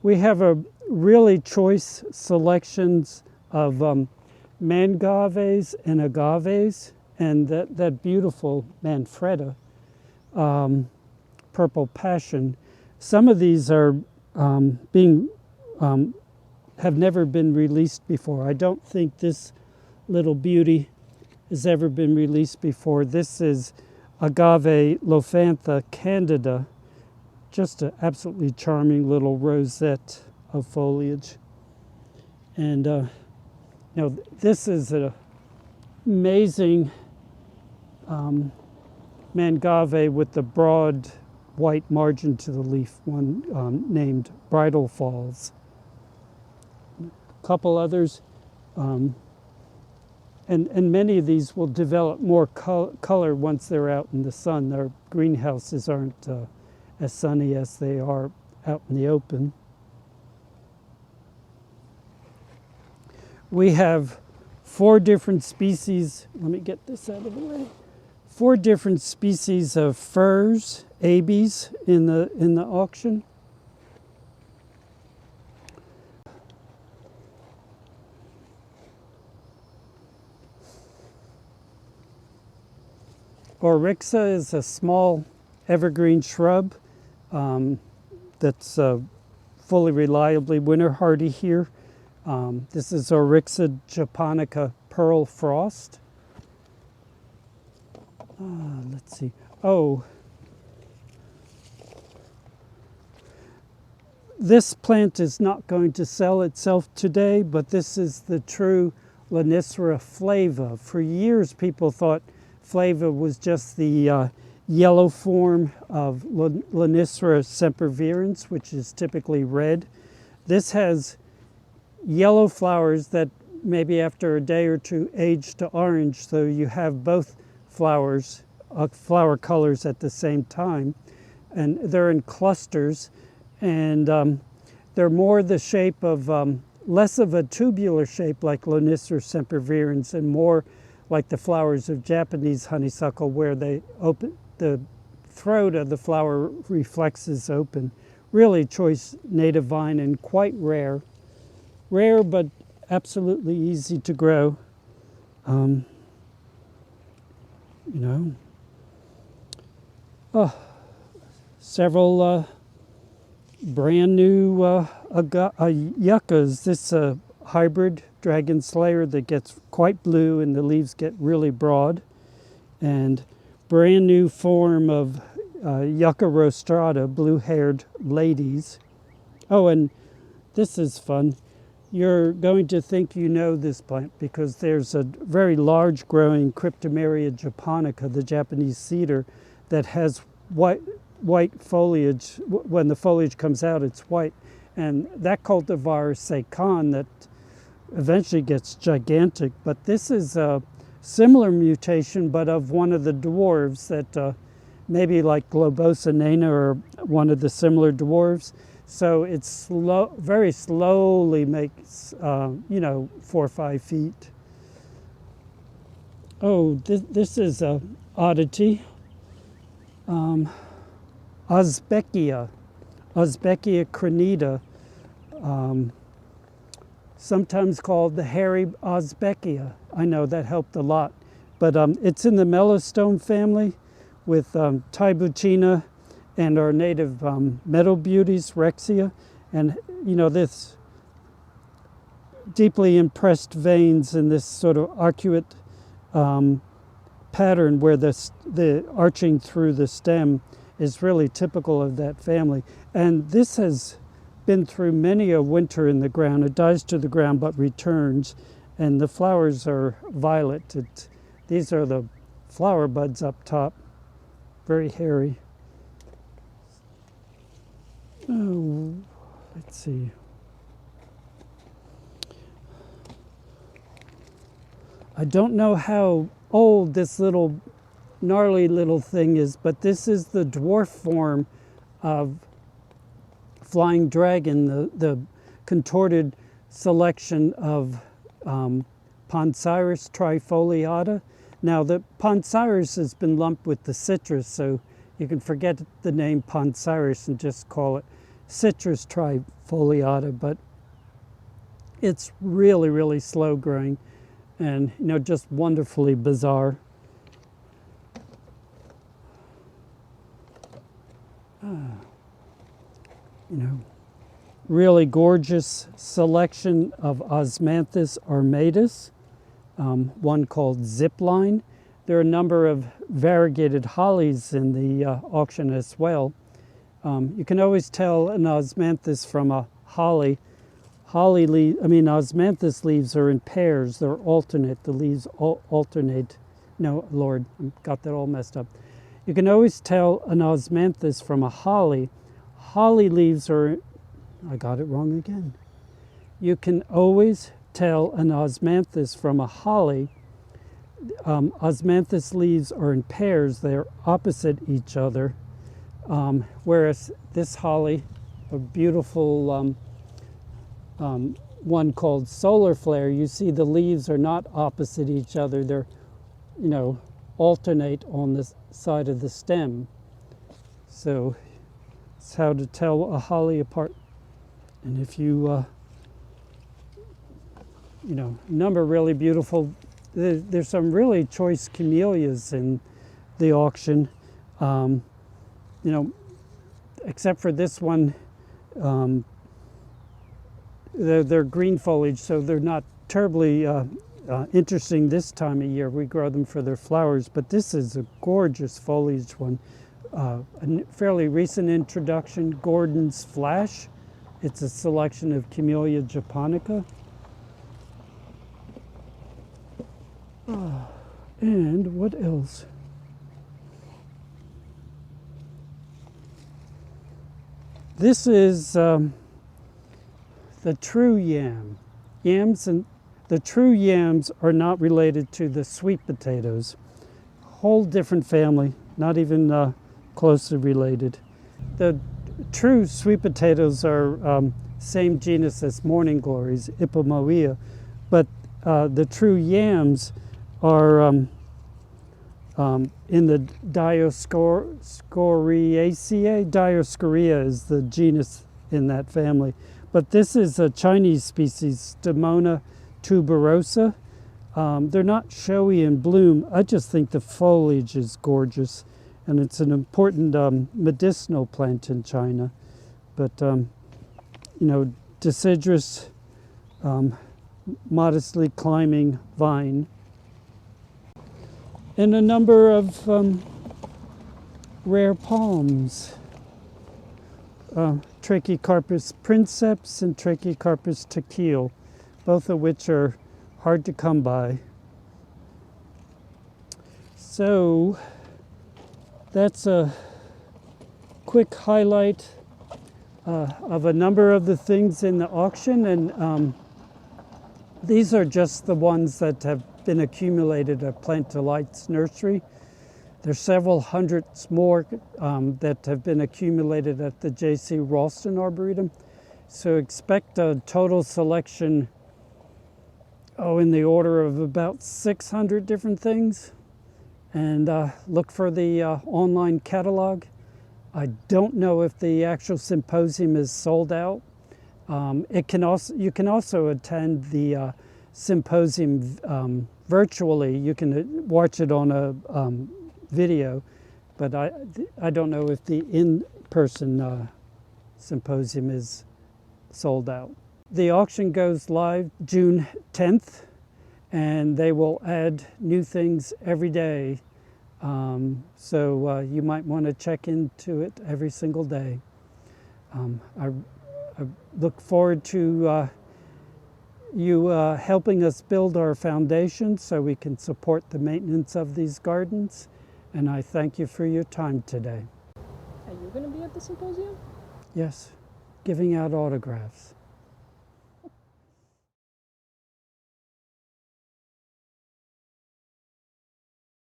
We have a really choice selections of mangaves and agaves, and that beautiful Manfreda, purple passion. Some of these are have never been released before. I don't think this little beauty has ever been released before. This is Agave Lophantha candida, just an absolutely charming little rosette of foliage. And this is an amazing mangave with the broad white margin to the leaf, one named Bridal Falls. A couple others, and many of these will develop more color once they're out in the sun. Our greenhouses aren't as sunny as they are out in the open. We have 4 different species. Let me get this out of the way. 4 different species of firs, ABs in the auction. Oryxa is a small evergreen shrub that's fully reliably winter hardy here. This is Oryxa japonica pearl frost. Let's see. Oh, this plant is not going to sell itself today, but this is the true Lonicera flava. For years, people thought flava was just the yellow form of Lonicera sempervirens, which is typically red. This has yellow flowers that maybe after a day or two age to orange, so you have both flowers, flower colors at the same time. And they're in clusters, and they're more the shape of, less of a tubular shape like Lonicera sempervirens and more like the flowers of Japanese honeysuckle, where they open, the throat of the flower reflexes open. Really choice native vine and quite rare. Rare, but absolutely easy to grow. Several brand new yuccas. This hybrid dragon slayer that gets quite blue and the leaves get really broad, and brand new form of Yucca rostrata, blue-haired ladies. Oh, and this is fun. You're going to think you know this plant because there's a very large growing Cryptomeria japonica, the Japanese cedar, that has white foliage. When the foliage comes out, it's white. And that cultivar, Seikan, that eventually gets gigantic. But this is a similar mutation, but of one of the dwarves that maybe like Globosa nana or one of the similar dwarves. So it's very slowly makes, 4 or 5 feet. Oh, this is a oddity. Osbeckia crenita, sometimes called the hairy Osbeckia. I know that helped a lot. But it's in the Mellostone family with Taibutina and our native meadow beauties, Rexia. And, this deeply impressed veins in this sort of arcuate pattern where the arching through the stem is really typical of that family. And this has been through many a winter in the ground. It dies to the ground but returns, and the flowers are violet. These are the flower buds up top, very hairy. Oh, let's see. I don't know how old this little gnarly little thing is, but this is the dwarf form of flying dragon, the contorted selection of Poncirus trifoliata. Now, the Poncirus has been lumped with the citrus, so you can forget the name Poncirus and just call it citrus trifoliata, but it's really, really slow growing and, you know, just wonderfully bizarre. You know, really gorgeous selection of Osmanthus armatus, one called Zipline. There are a number of variegated hollies in the auction as well. You can always tell an Osmanthus from a holly. Osmanthus leaves are in pairs. They're alternate. The leaves alternate. No, Lord, I got that all messed up. You can always tell an Osmanthus from a holly. Holly leaves are, I got it wrong again. You can always tell an Osmanthus from a holly. Osmanthus leaves are in pairs. They're opposite each other. Whereas this holly, a beautiful one called Solar Flare, you see the leaves are not opposite each other. They're, you know, alternate on the side of the stem. So it's how to tell a holly apart. And if you, you know, number really beautiful. There's some really choice camellias in the auction. You know, except for this one, they're green foliage, so they're not terribly interesting this time of year. We grow them for their flowers, but this is a gorgeous foliage one. A fairly recent introduction, Gordon's Flash. It's a selection of Camellia japonica. And what else? This is the true yam. The true yams are not related to the sweet potatoes. Whole different family, not even closely related. The true sweet potatoes are same genus as morning glories, Ipomoea, but the true yams are in the Dioscoriaceae. Dioscorea is the genus in that family. But this is a Chinese species, Stemona tuberosa. They're not showy in bloom. I just think the foliage is gorgeous. And it's an important medicinal plant in China. But, you know, deciduous, modestly climbing vine. And a number of rare palms. Trachycarpus princeps and Trachycarpus tequil, both of which are hard to come by. So that's a quick highlight of a number of the things in the auction, and these are just the ones that have been accumulated at Plant Delights Nursery. There's several hundreds more that have been accumulated at the J.C. Ralston Arboretum. So expect a total selection, in the order of about 600 different things. And look for the online catalog. I don't know if the actual symposium is sold out. You can also attend the symposium virtually. You can watch it on a video, but I don't know if the in-person symposium is sold out. The auction goes live June 10th, and they will add new things every day. So you might want to check into it every single day. I look forward to you helping us build our foundation so we can support the maintenance of these gardens. And I thank you for your time today. Are you going to be at the symposium? Yes, giving out autographs.